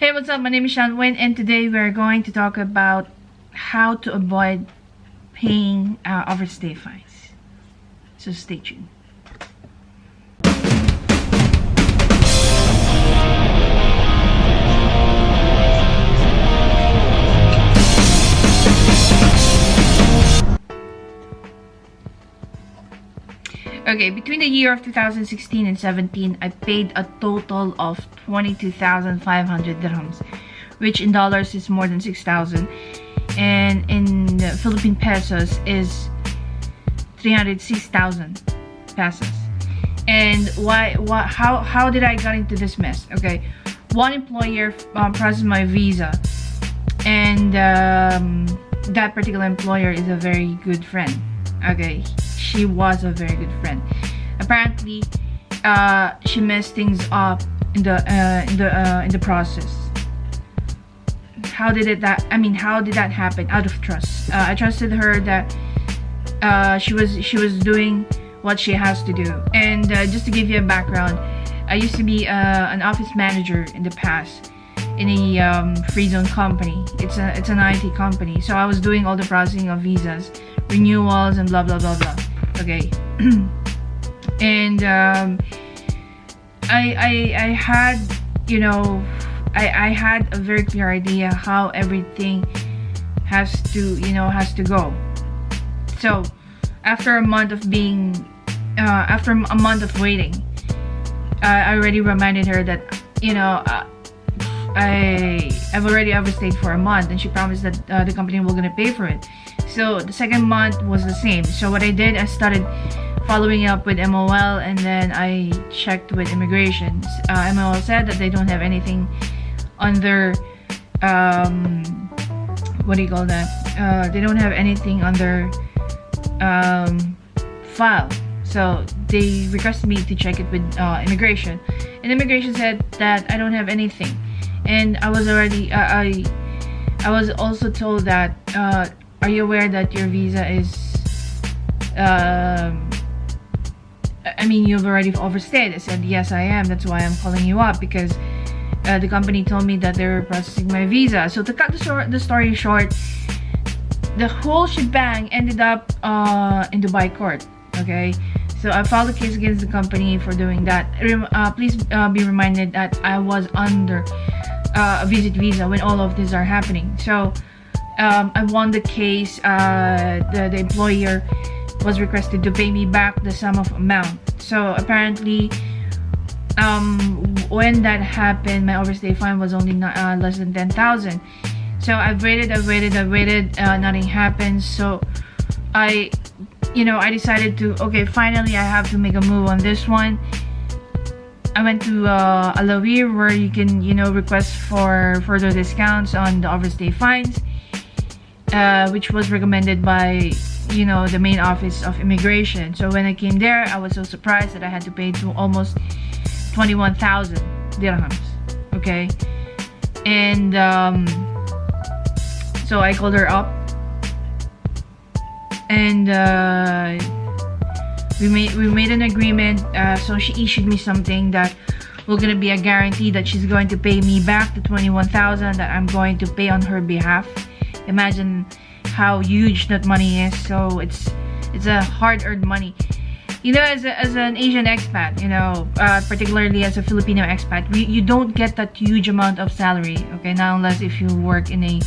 Hey, what's up? My name is Shanwein, and today we're going to talk about how to avoid paying overstay fines. So stay tuned. Okay, between the year of 2016 and 17, I paid a total of 22,500 dirhams, which in dollars is more than 6,000, and in Philippine pesos is 306,000 pesos. And how did I get into this mess? Okay, one employer processed my visa, and that particular employer is a very good friend. Okay, she was a very good friend. Apparently, she messed things up in the process. How did that happen? Out of trust. I trusted her that she was doing what she has to do. And just to give you a background, I used to be an office manager in the past in a free zone company. It's an IT company, so I was doing all the processing of visas, renewals, and blah blah blah blah. Okay. And I had, I had a very clear idea how everything has to go. So after a month of waiting, I already reminded her that I've already overstayed for a month, and she promised that the company will gonna pay for it. So the second month was the same. So what I did, I started following up with MOL, and then I checked with immigration. MOL said that they don't have anything on their what do you call that? They don't have anything on their file. So they requested me to check it with immigration, and immigration said that I don't have anything. And I was already I was also told that are you aware that your visa is you've already overstayed? I said, yes, I am. That's why I'm calling you up, because the company told me that they were processing my visa. So to cut the story short, the whole shebang ended up in Dubai court. Okay, so I filed a case against the company for doing that. Please be reminded that I was under a visit visa when all of these are happening. So I won the case. The employer was requested to pay me back the sum of amount. So apparently, when that happened, my overstay fine was only less than 10,000. So I've waited. Nothing happened. So I decided to, okay, finally I have to make a move on this one. I went to Alawir, where you can request for further discounts on the overstay fines, which was recommended by the main office of immigration. So when I came there, I was so surprised that I had to pay to almost 21,000 dirhams. Okay, and so I called her up, and we made an agreement. So she issued me something that will gonna be a guarantee that she's going to pay me back the 21,000 that I'm going to pay on her behalf. Imagine how huge that money is. So it's a hard-earned money. As an Asian expat, particularly as a Filipino expat, you don't get that huge amount of salary. Okay, not unless if you work in a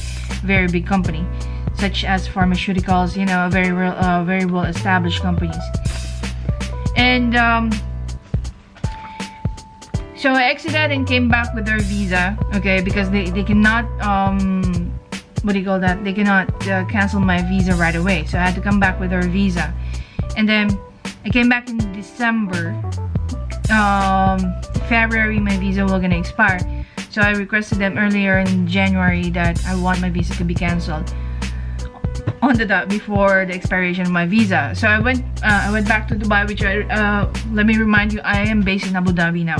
very big company, such as pharmaceuticals. Very well established companies. And so I exited and came back with their visa. Okay, because they cannot what do you call that? They cannot cancel my visa right away. So I had to come back with her visa. And then I came back in December. February, my visa was gonna expire. So I requested them earlier in January that I want my visa to be canceled on the dot before the expiration of my visa. So I went back to Dubai, which let me remind you, I am based in Abu Dhabi now.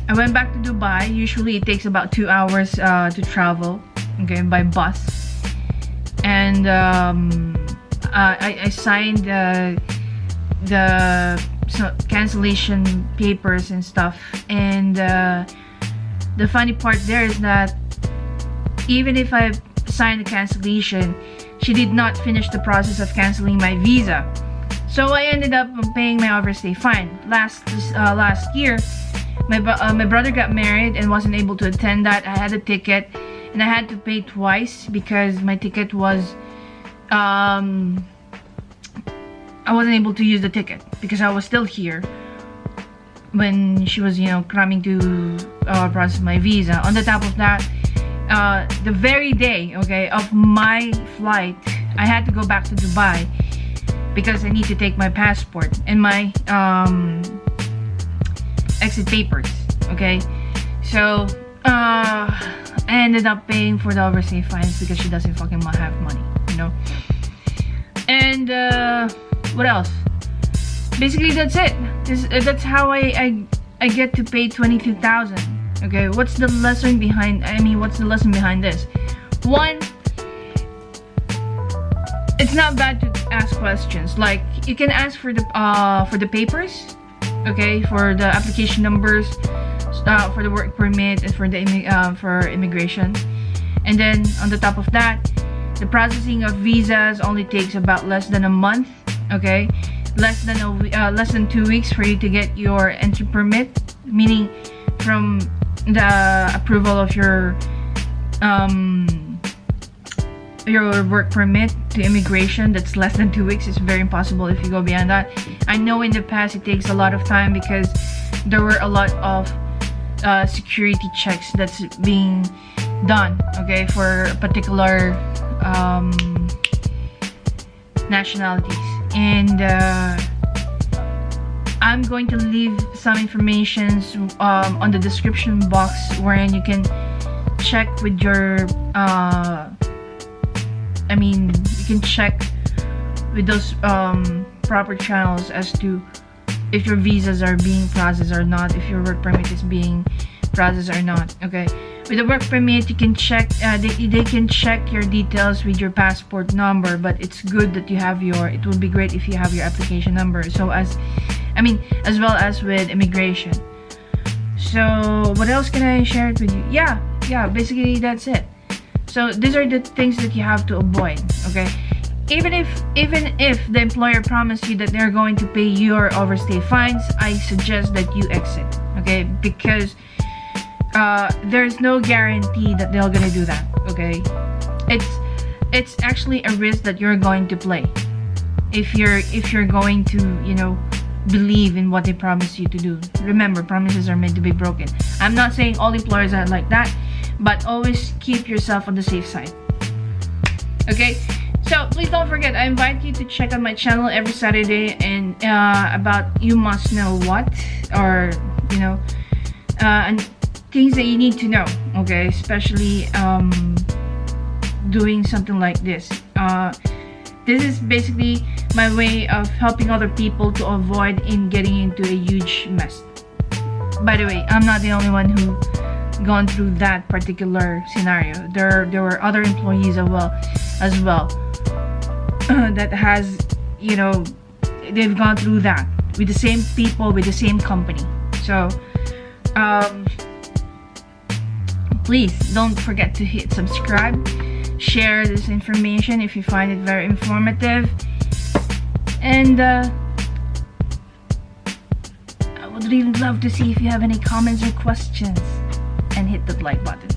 I went back to Dubai. Usually it takes about 2 hours to travel, okay, by bus. And I signed the cancellation papers and stuff, and the funny part there is that even if I signed the cancellation, she did not finish the process of canceling my visa. So I ended up paying my overstay fine. Last year, my brother got married and wasn't able to attend that. I had a ticket and I had to pay twice because my ticket was I wasn't able to use the ticket because I was still here when she was, you know, coming to process my visa. On the top of that, the very day, okay, of my flight, I had to go back to Dubai because I need to take my passport and my exit papers, okay? So I ended up paying for the overstay fines because she doesn't fucking have money, you know? And what else? Basically, that's it. That's how I get to pay 22,000. Okay, what's the lesson behind? I mean, what's the lesson behind this? One, it's not bad to ask questions. Like, you can ask for the papers, okay, for the application numbers, for the work permit, and for the for immigration. And then on the top of that, the processing of visas only takes about less than a month. Okay, less than 2 weeks for you to get your entry permit, meaning from the approval of your work permit to immigration. That's less than 2 weeks. It's very impossible if you go beyond that. I know in the past it takes a lot of time because there were a lot of security checks that's being done, okay, for particular nationalities. And I'm going to leave some information on the description box wherein you can check with your you can check with those proper channels as to if your visas are being processed or not, if your work permit is being processed or not. Okay, with the work permit you can check they can check your details with your passport number, but it's good that you have it would be great if you have your application number, so as well as with immigration. So what else can I share it with you? Yeah, basically that's it. So these are the things that you have to avoid, okay? Even if the employer promised you that they're going to pay your overstay fines, I suggest that you exit, okay? Because there's no guarantee that they're gonna do that, okay? It's actually a risk that you're going to play if you're going to, you know, believe in what they promise you to do. Remember, promises are meant to be broken. I'm not saying all employers are like that, but always keep yourself on the safe side, okay? So please don't forget, I invite you to check out my channel every Saturday and about you must know what, or you know, and things that you need to know, okay? Especially doing something like this. This is basically my way of helping other people to avoid in getting into a huge mess. By the way, I'm not the only one who gone through that particular scenario. There were other employees as well that has, you know, they've gone through that with the same people, with the same company. So please don't forget to hit subscribe, share this information if you find it very informative, and I would really love to see if you have any comments or questions, and hit the like button.